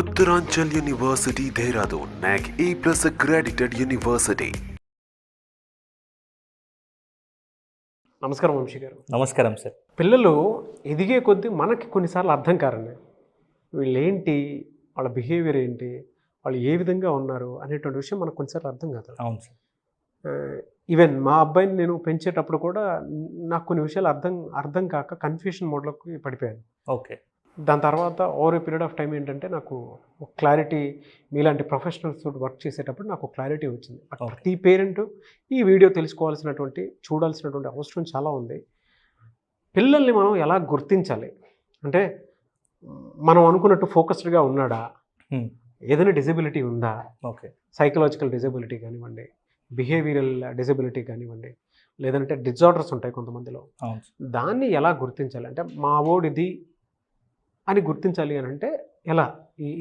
Uttaranchal University, Dehradun, NAC A+ accredited university. నమస్కారం వంశీ గారు. నమస్కారం సార్. పిల్లలు ఎదిగే కొద్దీ మనకి కొన్నిసార్లు అర్థం కారండి. వీళ్ళేంటి, వాళ్ళ బిహేవియర్ ఏంటి, వాళ్ళు ఏ విధంగా ఉన్నారు అనేటువంటి విషయం మనకు కొన్నిసార్లు అర్థం కాదు. అవును సార్. ఈవెన్ మా అబ్బాయిని నేను పెంచేటప్పుడు కూడా నాకు కొన్ని విషయాలు అర్థం కాక కన్ఫ్యూషన్ మోడ్లోకి పడిపోయాను. ఓకే. దాని తర్వాత over a period of time ఏంటంటే నాకు ఒక క్లారిటీ, మీలాంటి ప్రొఫెషనల్స్ తోటి వర్క్ చేసేటప్పుడు నాకు క్లారిటీ వచ్చింది. ప్రతి పేరెంట్ ఈ వీడియో తెలుసుకోవాల్సినటువంటి, చూడాల్సినటువంటి అవసరం చాలా ఉంది. పిల్లల్ని మనం ఎలా గుర్తించాలి అంటే, మనం అనుకున్నట్టు ఫోకస్డ్గా ఉన్నాడా, ఏదైనా డిజబిలిటీ ఉందా, ఓకే, సైకలాజికల్ డిజబిలిటీ కానివ్వండి, బిహేవియరల్ డిజబిలిటీ కానివ్వండి, లేదంటే డిజార్డర్స్ ఉంటాయి కొంతమందిలో, దాన్ని ఎలా గుర్తించాలి అంటే, మా ఓడిది అని గుర్తించాలి అని అంటే ఎలా,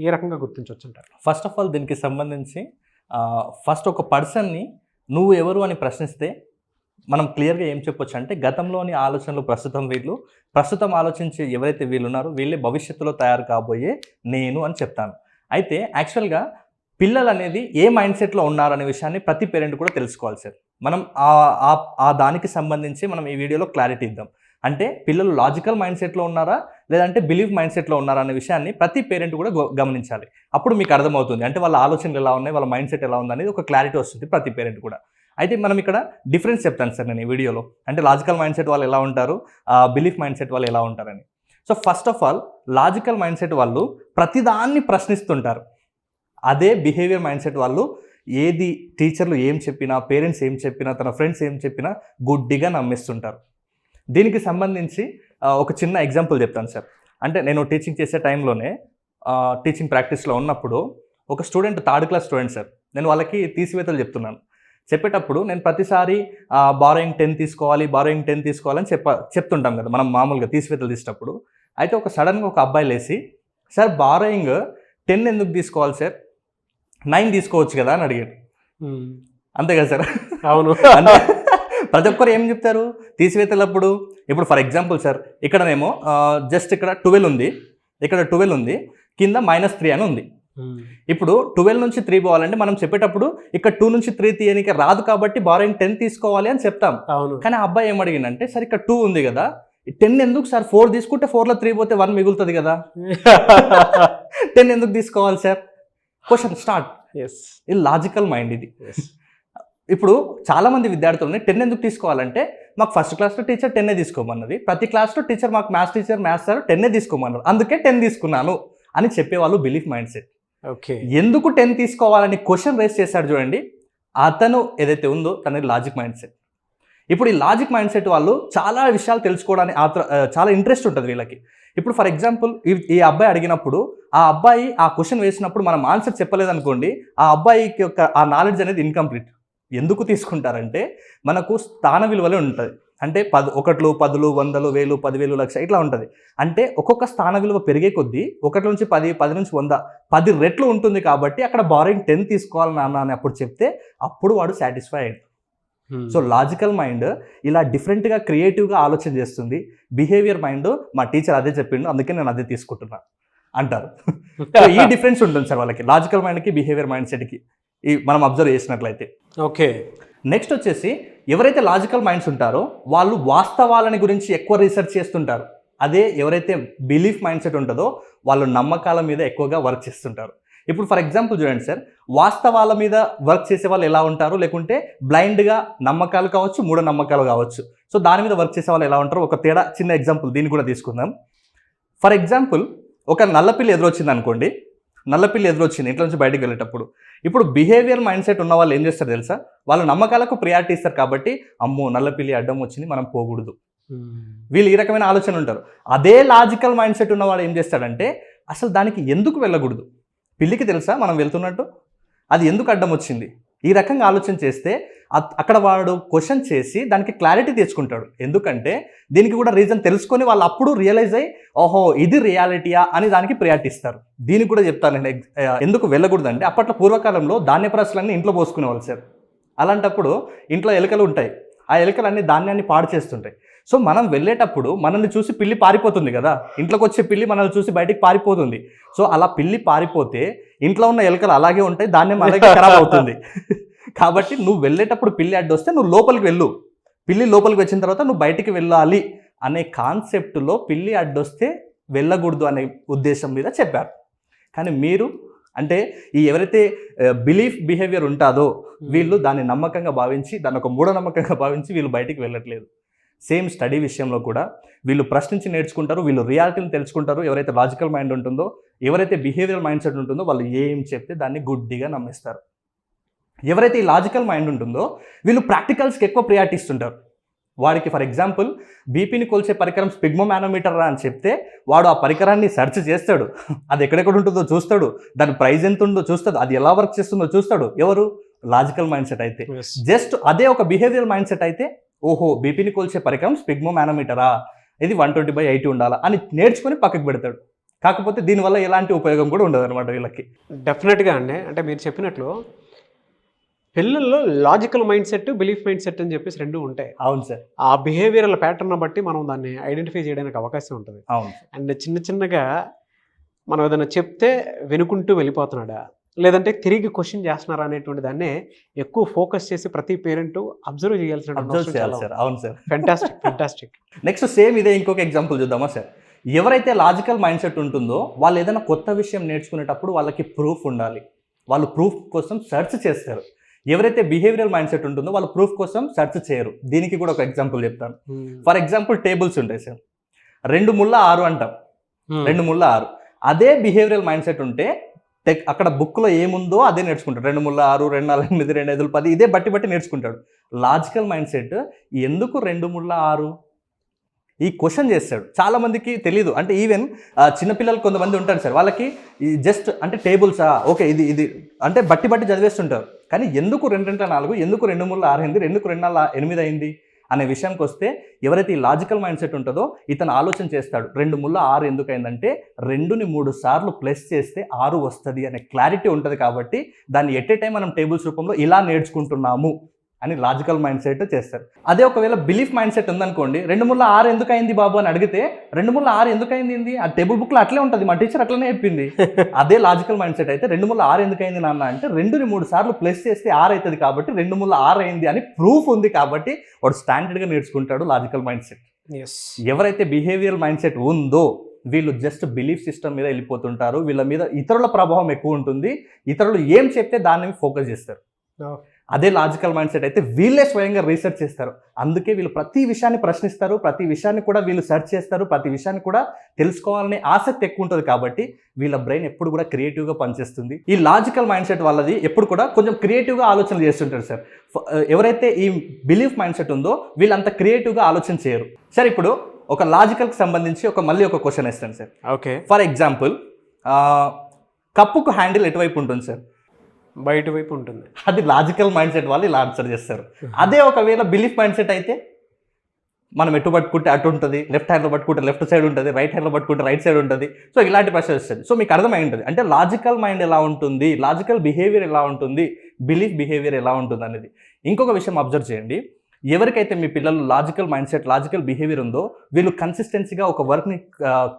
ఏ రకంగా గుర్తించవచ్చు అంటారు? ఫస్ట్ ఆఫ్ ఆల్ దీనికి సంబంధించి ఫస్ట్ ఒక పర్సన్ని నువ్వు ఎవరు అని ప్రశ్నిస్తే మనం క్లియర్గా ఏం చెప్పొచ్చు అంటే, గతంలోని ఆలోచనలు ప్రస్తుతం ఆలోచించి ఎవరైతే వీళ్ళు ఉన్నారో వీళ్ళే భవిష్యత్తులో తయారు కాబోయే నేను అని చెప్తాను. అయితే యాక్చువల్గా పిల్లలు అనేది ఏ మైండ్ సెట్లో ఉన్నారనే విషయాన్ని ప్రతి పేరెంట్ కూడా తెలుసుకోవాలి సార్. మనం ఆ దానికి సంబంధించి మనం ఈ వీడియోలో క్లారిటీ ఇద్దాం. అంటే పిల్లలు లాజికల్ మైండ్ సెట్లో ఉన్నారా లేదంటే బిలీఫ్ మైండ్ సెట్లో ఉన్నారా అనే విషయాన్ని ప్రతి పేరెంట్ కూడా గమనించాలి. అప్పుడు మీకు అర్థమవుతుంది అంటే వాళ్ళ ఆలోచనలు ఎలా ఉన్నాయి, వాళ్ళ మైండ్ సెట్ ఎలా ఉంది అనేది ఒక క్లారిటీ వస్తుంది ప్రతి పేరెంట్ కూడా. అయితే మనం ఇక్కడ డిఫరెన్స్ చెప్తాను సార్ నేను ఈ వీడియోలో, అంటే లాజికల్ మైండ్ సెట్ వాళ్ళు ఎలా ఉంటారు, బిలీఫ్ మైండ్ సెట్ వాళ్ళు ఎలా ఉంటారని. So first of all logical mind set వాళ్ళు ప్రతిదాన్ని ప్రశ్నిస్తుంటారు. అదే బిహేవియర్ మైండ్ సెట్ వాళ్ళు ఏది టీచర్లు ఏం చెప్పినా, పేరెంట్స్ ఏం చెప్పినా, తన ఫ్రెండ్స్ ఏం చెప్పినా గుడ్డిగా నమ్మిస్తుంటారు. దీనికి సంబంధించి ఒక చిన్న ఎగ్జాంపుల్ చెప్తాను సార్. అంటే నేను టీచింగ్ చేసే టైంలోనే టీచింగ్ ప్రాక్టీస్లో ఉన్నప్పుడు ఒక student, 3rd class student sir, నేను వాళ్ళకి తీసివేతలు చెప్తున్నాను. చెప్పేటప్పుడు నేను ప్రతిసారి బారోయింగ్ 10 తీసుకోవాలని చెప్తుంటాం కదా మనం మామూలుగా తీసివేతలు తీసేటప్పుడు. అయితే ఒక సడన్గా ఒక అబ్బాయి లేసి, సార్ బారోయింగ్ 10 ఎందుకు తీసుకోవాలి సార్, 9 తీసుకోవచ్చు కదా అని అడిగాడు. అంతే కదా సార్? అవును. అంటే ప్రతి ఒక్కరు ఏం చెప్తారు తీసివేతలప్పుడు. ఇప్పుడు ఫర్ ఎగ్జాంపుల్ సార్, ఇక్కడనేమో జస్ట్ ఇక్కడ 12 ఉంది, ఇక్కడ 12 ఉంది, కింద -3 అని ఉంది. ఇప్పుడు 12 నుంచి 3 పోవాలంటే మనం చెప్పేటప్పుడు ఇక్కడ 2 నుంచి 3 తీయడానికి రాదు కాబట్టి బారోయింగ్ 10 తీసుకోవాలి అని చెప్తాం. కానీ ఆ అబ్బాయి ఏం అడిగిందంటే, సార్ ఇక్కడ 2 ఉంది కదా, 10 ఎందుకు సార్, 4 తీసుకుంటే 4లో 3 పోతే 1 మిగులుతుంది కదా, 10 ఎందుకు తీసుకోవాలి సార్? Question start. ఇది లాజికల్ మైండ్ ఇది. ఇప్పుడు చాలామంది విద్యార్థులని 10 ఎందుకు తీసుకోవాలంటే, మాకు ఫస్ట్ క్లాస్లో టీచర్ 10 తీసుకోమన్నది, ప్రతి క్లాస్లో టీచర్, మాకు మ్యాథ్స్ సార్ 10 తీసుకోమన్నారు, అందుకే 10 తీసుకున్నాను అని చెప్పేవాళ్ళు బిలీఫ్ మైండ్ సెట్. ఓకే, ఎందుకు 10 తీసుకోవాలని క్వశ్చన్ రేస్ చేశాడు చూడండి, అతను ఏదైతే ఉందో తనది లాజిక్ మైండ్ సెట్. ఇప్పుడు ఈ లాజిక్ మైండ్ సెట్ వాళ్ళు చాలా విషయాలు తెలుసుకోవడానికి చాలా ఇంట్రెస్ట్ ఉంటుంది వీళ్ళకి. ఇప్పుడు ఫర్ ఎగ్జాంపుల్ ఈ అబ్బాయి అడిగినప్పుడు, ఆ అబ్బాయి ఆ క్వశ్చన్ వేసినప్పుడు మనం ఆన్సర్ చెప్పలేదనుకోండి, ఆ అబ్బాయికి యొక్క ఆ నాలెడ్జ్ అనేది ఇన్కంప్లీట్. ఎందుకు తీసుకుంటారంటే, మనకు స్థాన విలువలే ఉంటుంది. అంటే 1, 10, 100, 1000, 10,000, 1,00,000 ఇట్లా ఉంటుంది. అంటే ఒక్కొక్క స్థాన విలువ పెరిగే కొద్దీ 1 నుంచి 10, 10 నుంచి 100, 10 రెట్లు ఉంటుంది. కాబట్టి అక్కడ బారోయింగ్ 10 తీసుకోవాలి నాన్న అని అప్పుడు చెప్తే అప్పుడు వాడు సాటిస్ఫై అయ్యాడు. సో లాజికల్ మైండ్ ఇలా డిఫరెంట్గా, క్రియేటివ్గా ఆలోచన చేస్తుంది. బిహేవియర్ మైండ్ మా టీచర్ అదే చెప్పిండు అందుకే నేను అదే తీసుకుంటున్నా అంటారు. ఈ డిఫరెన్స్ ఉంటుంది సార్ వాళ్ళకి, లాజికల్ మైండ్కి బిహేవియర్ మైండ్ సెట్కి మనం అబ్జర్వ్ చేసినట్లయితే. ఓకే, నెక్స్ట్ వచ్చేసి ఎవరైతే లాజికల్ మైండ్స్ ఉంటారో వాళ్ళు వాస్తవాలని గురించి ఎక్కువ రీసెర్చ్ చేస్తుంటారు. అదే ఎవరైతే బిలీఫ్ మైండ్ సెట్ ఉంటుందో వాళ్ళు నమ్మకాల మీద ఎక్కువగా వర్క్ చేస్తుంటారు. ఇప్పుడు ఫర్ ఎగ్జాంపుల్ చూడండి సార్, వాస్తవాల మీద వర్క్ చేసే వాళ్ళు ఎలా ఉంటారు, లేకుంటే బ్లైండ్గా నమ్మకాలు కావచ్చు, మూఢనమ్మకాలు కావచ్చు, సో దాని మీద వర్క్ చేసే వాళ్ళు ఎలా ఉంటారు, ఒక చిన్న ఎగ్జాంపుల్ దీన్ని కూడా తీసుకుందాం. ఫర్ ఎగ్జాంపుల్ ఒక నల్లపిల్లి ఎదురొచ్చింది అనుకోండి, ఇంట్లో నుంచి బయటకు వెళ్ళేటప్పుడు. ఇప్పుడు బిహేవియర్ మైండ్ సెట్ ఉన్న వాళ్ళు ఏం చేస్తారు తెలుసా, వాళ్ళు నమ్మకాలకు ప్రియారిటీ ఇస్తారు. కాబట్టి అమ్మో నల్లపిల్లి అడ్డం వచ్చింది, మనం పోకూడదు, వీళ్ళు ఈ రకమైన ఆలోచన ఉంటారు. అదే లాజికల్ మైండ్ సెట్ ఉన్నవాడు ఏం చేస్తాడంటే, అసలు దానికి ఎందుకు వెళ్ళకూడదు, పిల్లికి తెలుసా మనం వెళ్తున్నట్టు, అది ఎందుకు అడ్డం వచ్చింది, ఈ రకంగా ఆలోచన చేస్తే అక్కడ వాడు క్వశ్చన్ చేసి దానికి క్లారిటీ తెచ్చుకుంటాడు. ఎందుకంటే దీనికి కూడా రీజన్ తెలుసుకొని వాళ్ళు అప్పుడు రియలైజ్ అయ్యి, ఓహో ఇది రియాలిటీయా అని దానికి ప్రయారిటీ ఇస్తారు. దీనికి కూడా చెప్తాను నేను ఎందుకు వెళ్ళకూడదు అంటే, అప్పట్లో పూర్వకాలంలో ధాన్యపరాశులన్నీ ఇంట్లో పోసుకునేవాళ్ళు సార్. అలాంటప్పుడు ఇంట్లో ఎలుకలు ఉంటాయి, ఆ ఎలుకలన్నీ ధాన్యాన్ని పాడు చేస్తుంటాయి. సో మనం వెళ్ళేటప్పుడు మనల్ని చూసి పిల్లి పారిపోతుంది కదా, ఇంట్లోకి వచ్చే పిల్లి మనల్ని చూసి బయటికి పారిపోతుంది. సో అలా పిల్లి పారిపోతే ఇంట్లో ఉన్న ఎలుకలు అలాగే ఉంటాయి, ధాన్యం అలాగే ఖరాబ్ అవుతుంది. కాబట్టి నువ్వు వెళ్ళేటప్పుడు పిల్లి అడ్డొస్తే నువ్వు లోపలికి వెళ్ళు, పిల్లి లోపలికి వచ్చిన తర్వాత నువ్వు బయటికి వెళ్ళాలి అనే కాన్సెప్ట్లో పిల్లి అడ్డొస్తే వెళ్ళకూడదు అనే ఉద్దేశం మీద చెప్పారు. కానీ మీరు అంటే ఈ ఎవరైతే బిలీఫ్ బిహేవియర్ ఉంటుందో వీళ్ళు దాన్ని నమ్మకంగా భావించి, దాన్ని ఒక మూఢనమ్మకంగా భావించి వీళ్ళు బయటికి వెళ్ళట్లేదు. సేమ్ స్టడీ విషయంలో కూడా వీళ్ళు ప్రశ్నించి నేర్చుకుంటారు, వీళ్ళు రియాలిటీని తెలుసుకుంటారు. ఎవరైతే లాజికల్ మైండ్ ఉంటుందో, ఎవరైతే బిహేవియర్ మైండ్ సెట్ ఉంటుందో వాళ్ళు ఏం చెప్తే దాన్ని గుడ్డిగా నమ్మేస్తారు. ఎవరైతే ఈ లాజికల్ మైండ్ ఉంటుందో వీళ్ళు ప్రాక్టికల్స్కి ఎక్కువ ప్రియారిటీ ఇస్తుంటారు. వాడికి ఫర్ ఎగ్జాంపుల్ బీపీని కొలిచే పరికరం స్పిగ్మోమానోమీటర్ అని చెప్తే వాడు ఆ పరికరాన్ని సెర్చ్ చేస్తాడు, అది ఎక్కడెక్కడ ఉంటుందో చూస్తాడు, దాని ప్రైస్ ఎంత ఉందో చూస్తాడు, అది ఎలా వర్క్ చేస్తుందో చూస్తాడు. ఎవరు? లాజికల్ మైండ్ సెట్ అయితే. జస్ట్ అదే ఒక బిహేవియర్ మైండ్ సెట్ అయితే ఓహో బీపీని కొలిచే పరికరం స్పిగ్మోమానోమీటరా, ఇది 120/80 ఉండాలా అని నేర్చుకొని పక్కకు పెడతాడు. కాకపోతే దీనివల్ల ఎలాంటి ఉపయోగం కూడా ఉండదు అనమాట వీళ్ళకి. డెఫినెట్గా అండి. అంటే మీరు చెప్పినట్లు పిల్లల్లో logical mind set, belief mind set అని చెప్పేసి రెండు ఉంటాయి. అవును సార్. ఆ బిహేవియరల్ ప్యాటర్న్ బట్టి మనం దాన్ని ఐడెంటిఫై చేయడానికి అవకాశం ఉంటుంది. అవును. అండ్ చిన్నగా మనం ఏదైనా చెప్తే వినుకుంటూ వెళ్ళిపోతున్నాడా, లేదంటే తిరిగి క్వశ్చన్ చేస్తున్నారా అనేటువంటి దాన్ని ఎక్కువ ఫోకస్ చేసి ప్రతి పేరెంట్ అబ్జర్వ్ చేయాల్సిన. అవును సార్. ఫెంటాస్టిక్. నెక్స్ట్ సేమ్ ఇదే ఇంకొక ఎగ్జాంపుల్ చూద్దామా సార్. ఎవరైతే లాజికల్ మైండ్ సెట్ ఉంటుందో వాళ్ళు ఏదైనా కొత్త విషయం నేర్చుకునేటప్పుడు వాళ్ళకి ప్రూఫ్ ఉండాలి, వాళ్ళు ప్రూఫ్ కోసం సెర్చ్ చేస్తారు. ఎవరైతే బిహేవియరల్ మైండ్ సెట్ ఉంటుందో వాళ్ళు ప్రూఫ్ కోసం సెర్చ్ చేయరు. దీనికి కూడా ఒక ఎగ్జాంపుల్ చెప్తాను. ఫర్ ఎగ్జాంపుల్ టేబుల్స్ ఉంటాయి సార్, 2 ముళ్ళ 6 అంటాం, 2 ముళ్ళ 6. అదే బిహేవియరల్ మైండ్ సెట్ ఉంటే అక్కడ బుక్లో ఏముందో అదే నేర్చుకుంటాడు. 2 ముళ్ళ 6, 2 4 8, 2 5 10 ఇదే బట్టి నేర్చుకుంటాడు. లాజికల్ మైండ్ సెట్ ఎందుకు 2 ముళ్ళ 6 ఈ క్వశ్చన్ చేస్తాడు. చాలా మందికి తెలియదు. అంటే ఈవెన్ చిన్నపిల్లలు కొంతమంది ఉంటారు సార్, వాళ్ళకి జస్ట్ అంటే టేబుల్సా ఓకే ఇది అంటే బట్టి చదివేస్తుంటారు. కానీ ఎందుకు 2 2 4, ఎందుకు 2 3 6 అయింది, ఎందుకు 2 4 8 అయింది అనే విషయానికి వస్తే ఎవరైతే ఈ లాజికల్ మైండ్ సెట్ ఉంటుందో ఇతను ఆలోచన చేస్తాడు. 2 ముళ్ళ 6 ఎందుకు అయిందంటే 2ని 3 సార్లు ప్లస్ చేస్తే 6 వస్తుంది అనే క్లారిటీ ఉంటుంది. కాబట్టి దాన్ని ఎట్ ఏ టైం మనం టేబుల్స్ రూపంలో ఇలా నేర్చుకుంటున్నాము అని లాజికల్ మైండ్ సెట్ చేస్తారు. అదే ఒకవేళ బిలీఫ్ మైండ్ సెట్ ఉందనుకోండి, 2 ముళ్ళ 6 ఎందుకు అయింది బాబు అని అడిగితే 2 ముళ్ళ 6 ఎందుకు అయింది ఆ టేబుల్ బుక్లో అట్లే ఉంటుంది, మా టీచర్ అట్లనే చెప్పింది. అదే లాజికల్ మైండ్ సెట్ అయితే 2 ముళ్ళ 6 ఎందుకు అయింది నాన్న అంటే 2ని 3 సార్లు ప్లస్ చేస్తే 6 అవుతుంది కాబట్టి 2 ముళ్ళ 6 అయింది అని ప్రూఫ్ ఉంది. కాబట్టి వాడు స్టాండర్డ్గా నేర్చుకుంటాడు లాజికల్ మైండ్ సెట్. ఎవరైతే బిహేవియర్ మైండ్ సెట్ ఉందో వీళ్ళు జస్ట్ బిలీఫ్ సిస్టమ్ మీద వెళ్ళిపోతుంటారు. వీళ్ళ మీద ఇతరుల ప్రభావం ఎక్కువ ఉంటుంది, ఇతరులు ఏం చెప్తే దాన్ని ఫోకస్ చేస్తారు. అదే లాజికల్ మైండ్ సెట్ అయితే వీళ్ళే స్వయంగా రీసెర్చ్ చేస్తారు. అందుకే వీళ్ళు ప్రతి విషయాన్ని ప్రశ్నిస్తారు, ప్రతి విషయాన్ని కూడా వీళ్ళు సెర్చ్ చేస్తారు, ప్రతి విషయాన్ని కూడా తెలుసుకోవాలనే ఆసక్తి ఎక్కువ ఉంటుంది. కాబట్టి వీళ్ళ బ్రెయిన్ ఎప్పుడు కూడా క్రియేటివ్గా పనిచేస్తుంది. ఈ లాజికల్ మైండ్ సెట్ వాళ్ళది ఎప్పుడు కూడా కొంచెం క్రియేటివ్గా ఆలోచనలు చేస్తుంటారు సార్. ఎవరైతే ఈ బిలీఫ్ మైండ్ సెట్ ఉందో వీళ్ళంత క్రియేటివ్గా ఆలోచన చేయరు. సార్ ఇప్పుడు ఒక లాజికల్కి సంబంధించి మళ్ళీ ఒక క్వశ్చన్ ఇస్తాను సార్. ఓకే. ఫర్ ఎగ్జాంపుల్ కప్పుకు హ్యాండిల్ ఎటువైపు ఉంటుంది సార్? బయట వైపు ఉంటుంది. అది లాజికల్ మైండ్ సెట్ వాళ్ళు ఇలా ఆన్సర్ చేస్తారు. అదే ఒకవేళ బిలీఫ్ మైండ్ సెట్ అయితే మనం ఎటు పట్టుకుంటే అటు ఉంటుంది, లెఫ్ట్ హ్యాండ్లో పట్టుకుంటే లెఫ్ట్ సైడ్ ఉంటుంది, రైట్ హ్యాండ్లో పట్టుకుంటే రైట్ సైడ్ ఉంటుంది. సో ఇలాంటి ప్రశ్న వస్తుంది. సో మీకు అర్థమై ఉంటుంది అంటే లాజికల్ మైండ్ ఎలా ఉంటుంది, లాజికల్ బిహేవియర్ ఎలా ఉంటుంది, బిలీఫ్ బిహేవియర్ ఎలా ఉంటుంది అనేది. ఇంకొక విషయం అబ్జర్వ్ చేయండి. ఎవరికైతే మీ పిల్లలు logical mind set, logical behaviour ఉందో వీళ్ళు కన్సిస్టెన్సీగా ఒక వర్క్ని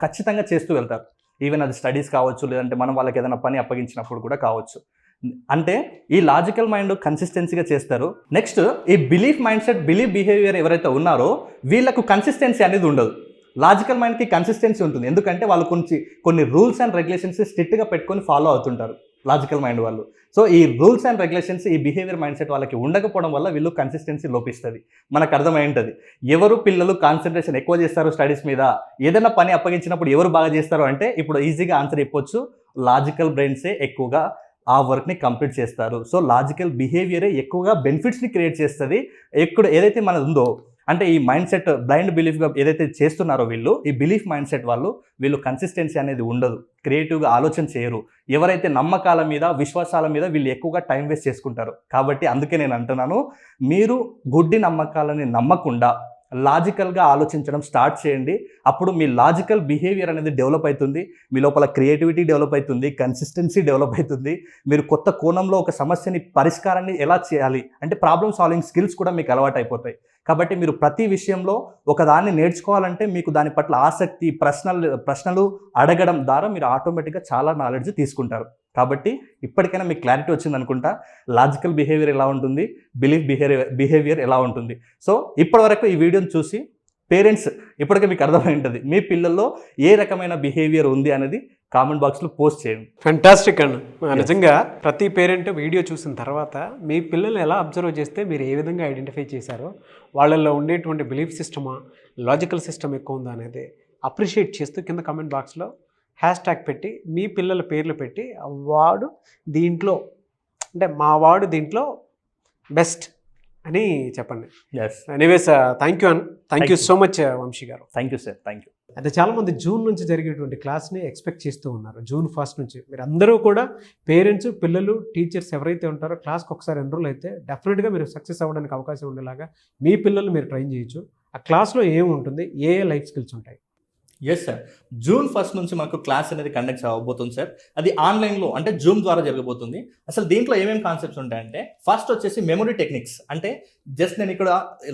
ఖచ్చితంగా చేస్తూ వెళ్తారు. ఈవెన్ అది స్టడీస్ కావచ్చు, లేదంటే మనం వాళ్ళకి ఏదైనా పని అప్పగించినప్పుడు కూడా కావచ్చు. అంటే ఈ లాజికల్ మైండ్ కన్సిస్టెన్సీగా చేస్తారు. నెక్స్ట్ ఈ belief mind set, belief behaviour ఎవరైతే ఉన్నారో వీళ్ళకు కన్సిస్టెన్సీ అనేది ఉండదు. లాజికల్ మైండ్కి కన్సిస్టెన్సీ ఉంటుంది, ఎందుకంటే వాళ్ళు కొన్ని రూల్స్ అండ్ రెగ్యులేషన్స్ స్ట్రిక్ట్గా పెట్టుకొని ఫాలో అవుతుంటారు లాజికల్ మైండ్ వాళ్ళు. సో ఈ రూల్స్ అండ్ రెగ్యులేషన్స్ ఈ బిహేవియర్ మైండ్ సెట్ వాళ్ళకి ఉండకపోవడం వల్ల వీళ్ళు కన్సిస్టెన్సీ లోపిస్తుంది. మనకు అర్థమై ఉంటుంది ఎవరు పిల్లలు కాన్సన్ట్రేషన్ ఎక్కువ చేస్తారు స్టడీస్ మీద, ఏదైనా పని అప్పగించినప్పుడు ఎవరు బాగా చేస్తారు అంటే ఇప్పుడు ఈజీగా ఆన్సర్ చెప్పొచ్చు, లాజికల్ బ్రెయిన్సే ఎక్కువగా ఆ వర్క్ని కంప్లీట్ చేస్తారు. సో లాజికల్ బిహేవియరే ఎక్కువగా బెనిఫిట్స్ని క్రియేట్ చేస్తుంది. ఏదైతే మనది ఉందో అంటే ఈ మైండ్ సెట్ బ్లైండ్ బిలీఫ్గా ఏదైతే చేస్తున్నారో వీళ్ళు, ఈ బిలీఫ్ మైండ్ సెట్ వీళ్ళు కన్సిస్టెన్సీ అనేది ఉండదు, క్రియేటివ్గా ఆలోచన చేయరు. ఎవరైతే నమ్మకాల మీద, విశ్వాసాల మీద వీళ్ళు ఎక్కువగా టైం వేస్ట్ చేసుకుంటారు. కాబట్టి అందుకే నేను అంటున్నాను, మీరు గుడ్డి నమ్మకాలని నమ్మకుండా లాజికల్గా ఆలోచించడం స్టార్ట్ చేయండి. అప్పుడు మీ లాజికల్ బిహేవియర్ అనేది డెవలప్ అవుతుంది, మీ లోపల క్రియేటివిటీ డెవలప్ అవుతుంది, కన్సిస్టెన్సీ డెవలప్ అవుతుంది. మీరు కొత్త కోణంలో ఒక సమస్యని పరిష్కారాన్ని ఎలా చేయాలి అంటే ప్రాబ్లమ్ సాల్వింగ్ స్కిల్స్ కూడా మీకు అలవాటు అయిపోతాయి. కాబట్టి మీరు ప్రతి విషయంలో ఒకదాన్ని నేర్చుకోవాలంటే మీకు దాని పట్ల ఆసక్తి, ప్రశ్నలు అడగడం ద్వారా మీరు ఆటోమేటిక్గా చాలా నాలెడ్జ్ తీసుకుంటారు. కాబట్టి ఇప్పటికైనా మీకు క్లారిటీ వచ్చింది అనుకుంటా, లాజికల్ బిహేవియర్ ఎలా ఉంటుంది, బిలీఫ్ బిహేవియర్ ఎలా ఉంటుంది. సో ఇప్పటివరకు ఈ వీడియోని చూసి పేరెంట్స్ ఇప్పటికే మీకు అర్థమై ఉంటుంది మీ పిల్లల్లో ఏ రకమైన బిహేవియర్ ఉంది అనేది కామెంట్ బాక్స్లో పోస్ట్ చేయండి. ఫెంటాస్టిక్ అండి. నిజంగా ప్రతి పేరెంట్ వీడియో చూసిన తర్వాత మీ పిల్లల్ని ఎలా అబ్జర్వ్ చేస్తే మీరు ఏ విధంగా ఐడెంటిఫై చేశారో, వాళ్ళల్లో ఉండేటువంటి బిలీఫ్ సిస్టమా, లాజికల్ సిస్టమ్ ఎక్కువ ఉందా అనేది అప్రిషియేట్ చేస్తూ కింద కామెంట్ బాక్స్లో హ్యాష్ పెట్టి మీ పిల్లల పేర్లు పెట్టి వాడు దీంట్లో అంటే మా వాడు దీంట్లో బెస్ట్ అని చెప్పండి. Anyways thank you so much Vamsi గారు. Thank you sir, thank you. అయితే చాలామంది జూన్ నుంచి జరిగేటువంటి క్లాస్ని ఎక్స్పెక్ట్ చేస్తూ ఉన్నారు. జూన్ 1 నుంచి మీరు అందరూ కూడా పేరెంట్స్, పిల్లలు, టీచర్స్ ఎవరైతే ఉంటారో క్లాస్కి ఒకసారి ఎన్రోల్ అయితే డెఫినెట్గా మీరు సక్సెస్ అవ్వడానికి అవకాశం ఉండేలాగా మీ పిల్లలు మీరు ట్రైన్ చేయొచ్చు. ఆ క్లాస్లో ఏముంటుంది, ఏ లైఫ్ స్కిల్స్ ఉంటాయి? ఎస్ సార్, జూన్ 1 నుంచి మనకు క్లాస్ అనేది కండక్ట్ అవ్వబోతుంది సార్. అది ఆన్లైన్లో అంటే జూమ్ ద్వారా జరగబోతుంది. అసలు దీంట్లో ఏమేమి కాన్సెప్ట్స్ ఉంటాయంటే, ఫస్ట్ వచ్చేసి మెమరీ టెక్నిక్స్. అంటే జస్ట్ నేను ఇక్కడ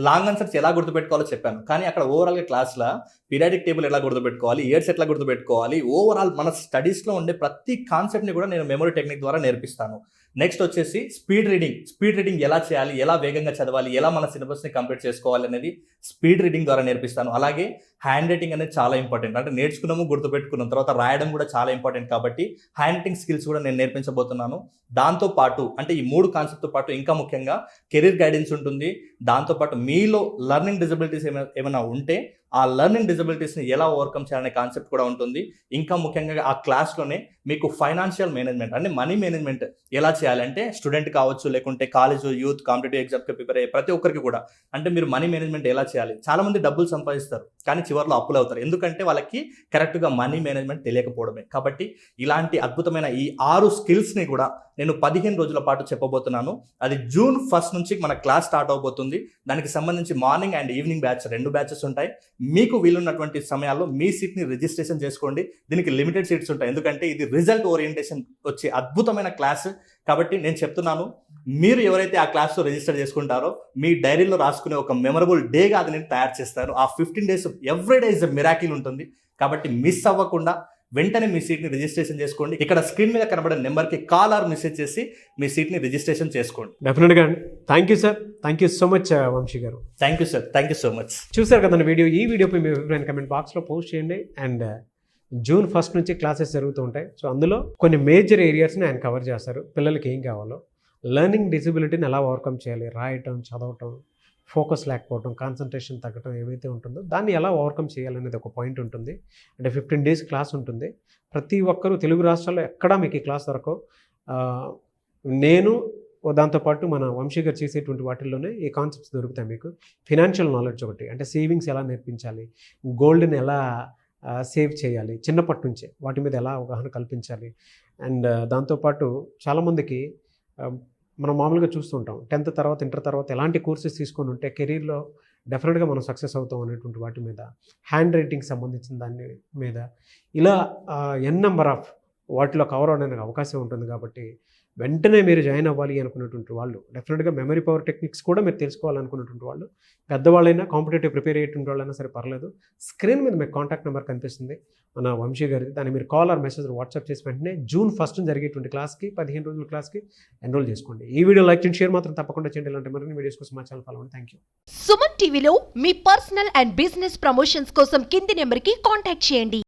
లాంగ్ ఆన్సర్స్ ఎలా గుర్తుపెట్టుకోవాలో చెప్పాను, కానీ అక్కడ ఓవరాల్గా క్లాస్లో పీరియాడిక్ టేబుల్ ఎలా గుర్తుపెట్టుకోవాలి, ఇయర్స్ ఎట్లా గుర్తుపెట్టుకోవాలి, ఓవరాల్ మన స్టడీస్లో ఉండే ప్రతి కాన్సెప్ట్ని కూడా నేను మెమరీ టెక్నిక్ ద్వారా నేర్పిస్తాను. నెక్స్ట్ వచ్చేసి స్పీడ్ రీడింగ్ ఎలా చేయాలి, ఎలా వేగంగా చదవాలి, ఎలా మన సిలబస్ని కంప్లీట్ చేసుకోవాలి అనేది స్పీడ్ రీడింగ్ ద్వారా నేర్పిస్తాను. అలాగే హ్యాండ్ రైటింగ్ అనేది చాలా ఇంపార్టెంట్. అంటే నేర్చుకున్నాము, గుర్తుపెట్టుకున్నాం, తర్వాత రాయడం కూడా చాలా ఇంపార్టెంట్. కాబట్టి హ్యాండ్ రైటింగ్ స్కిల్స్ కూడా నేను నేర్పించబోతున్నాను. దాంతోపాటు అంటే ఈ 3 కాన్సెప్ట్తో పాటు ఇంకా ముఖ్యంగా కెరీర్ గైడెన్స్ ఉంటుంది. దాంతోపాటు మీలో లెర్నింగ్ డిజబిలిటీస్ ఏమైనా ఉంటే ఆ లెర్నింగ్ డిజబిలిటీస్ని ఎలా ఓవర్కమ్ చేయాలనే కాన్సెప్ట్ కూడా ఉంటుంది. ఇంకా ముఖ్యంగా ఆ క్లాస్లోనే మీకు ఫైనాన్షియల్ మేనేజ్మెంట్ అంటే మనీ మేనేజ్మెంట్ ఎలా చేయాలంటే స్టూడెంట్ కావచ్చు, లేకుంటే కాలేజ్, యూత్, కాంపిటేటివ్ ఎగ్జామ్కి ప్రిపేర్ అయ్యే ప్రతి ఒక్కరికి కూడా అంటే మీరు మనీ మేనేజ్మెంట్ ఎలా చేయాలి. చాలామంది డబ్బులు సంపాదిస్తారు కానీ చివరిలో అప్పులు అవుతారు, ఎందుకంటే వాళ్ళకి కరెక్ట్గా మనీ మేనేజ్మెంట్ తెలియకపోవడమే. కాబట్టి ఇలాంటి అద్భుతమైన ఈ 6 స్కిల్స్ని కూడా నేను 15 రోజుల పాటు చెప్పబోతున్నాను. అది జూన్ 1 నుంచి మన క్లాస్ స్టార్ట్ అవబోతుంది. దానికి సంబంధించి morning and evening batch 2 batches ఉంటాయి. మీకు వీలున్నటువంటి సమయాల్లో మీ సీట్ని రిజిస్ట్రేషన్ చేసుకోండి. దీనికి లిమిటెడ్ సీట్స్ ఉంటాయి, ఎందుకంటే ఇది రిజల్ట్ ఓరియంటేషన్ వచ్చే అద్భుతమైన క్లాస్. కాబట్టి నేను చెప్తున్నాను, మీరు ఎవరైతే ఆ క్లాస్లో రిజిస్టర్ చేసుకుంటారో మీ డైరీలో రాసుకునే ఒక మెమరబుల్ డేగా అది నేను తయారు చేస్తాను. ఆ 15 days every day is a miracle ఉంటుంది. కాబట్టి మిస్ అవ్వకుండా వెంటనే మీ సీట్ని రిజిస్ట్రేషన్ చేసుకోండి. ఇక్కడ స్క్రీన్ మీద కనబడే నెంబర్కి కాల్ ఆర్ మెసేజ్ చేసి మీ సీట్ని రిజిస్ట్రేషన్ చేసుకోండి. డెఫినెట్గా thank you sir, thank you so much Vamsi గారు. Thank you sir, thank you so much. చూసారు కదండి వీడియో. ఈ వీడియోపై మీ అభిప్రాయం కమెంట్ బాక్స్లో పోస్ట్ చేయండి. అండ్ జూన్ 1 నుంచి క్లాసెస్ జరుగుతూ ఉంటాయి. సో అందులో కొన్ని మేజర్ ఏరియాస్ని ఆయన కవర్ చేస్తారు. పిల్లలకి ఏం కావాలో, లెర్నింగ్ డిసబిలిటీని ఎలా ఓవర్కమ్ చేయాలి, రాయటం, చదవటం, ఫోకస్ లేకపోవడం, కాన్సన్ట్రేషన్ తగ్గటం ఏవైతే ఉంటుందో దాన్ని ఎలా ఓవర్కమ్ చేయాలనేది ఒక పాయింట్ ఉంటుంది. అంటే 15 days క్లాస్ ఉంటుంది. ప్రతి ఒక్కరూ తెలుగు రాష్ట్రాల్లో ఎక్కడా మీకు ఈ క్లాస్ దొరకవు. నేను దాంతోపాటు మన వంశీ గారు చేసేటువంటి వాటిల్లోనే ఈ కాన్సెప్ట్స్ దొరుకుతాయి మీకు. ఫినాన్షియల్ నాలెడ్జ్ ఒకటి, అంటే సేవింగ్స్ ఎలా నేర్పించాలి, గోల్డ్ని ఎలా సేవ్ చేయాలి చిన్నప్పటి నుంచే, వాటి మీద ఎలా అవగాహన కల్పించాలి. అండ్ దాంతోపాటు చాలామందికి మనం మామూలుగా చూస్తుంటాం 10th తర్వాత, ఇంటర్ తర్వాత ఎలాంటి కోర్సెస్ తీసుకొని ఉంటే కెరీర్లో డెఫినెట్గా మనం సక్సెస్ అవుతాం అనేటువంటి వాటి మీద, హ్యాండ్ రైటింగ్ సంబంధించిన దాని మీద, ఇలా నెంబర్ ఆఫ్ వాటిలో కవర్ అవడానికి అవకాశం ఉంటుంది. కాబట్టి వెంటనే మీరు జాయిన్ అవ్వాలి అనుకున్నటువంటి వాళ్ళు, డెఫినెట్గా మెమరీ పవర్ టెక్నిక్స్ కూడా మీరు తెలుసుకోవాలనుకున్నటువంటి వాళ్ళు, పెద్దవాళ్ళైనా, కాంపిటేటివ్ ప్రిపేర్ అయ్యేటువంటి వాళ్ళైనా సరే పర్లేదు, స్క్రీన్ మీద మీకు కాంటాక్ట్ నెంబర్ కనిపిస్తుంది మన వంశీ గారిది. దాన్ని మీరు కాల్ ఆర్ మెసేజ్ వాట్సాప్ చేసి వెంటనే జూన్ 1 జరిగేటువంటి క్లాస్కి 15 రోజుల క్లాస్కి ఎన్రోల్ చేసుకోండి. ఈ వీడియో లైక్ చేయండి, షేర్ మాత్రం తప్పకుండా చేయండి. ఇలాంటి మరిన్ని వీడియోస్ కోసం మా ఛానల్ ఫాలో అవ్వండి. Thank you. సుమన్ టీవీలో మీ పర్సనల్ అండ్ బిజినెస్ ప్రమోషన్స్ కోసం కింది నెంబర్కి కాంటాక్ట్ చేయండి.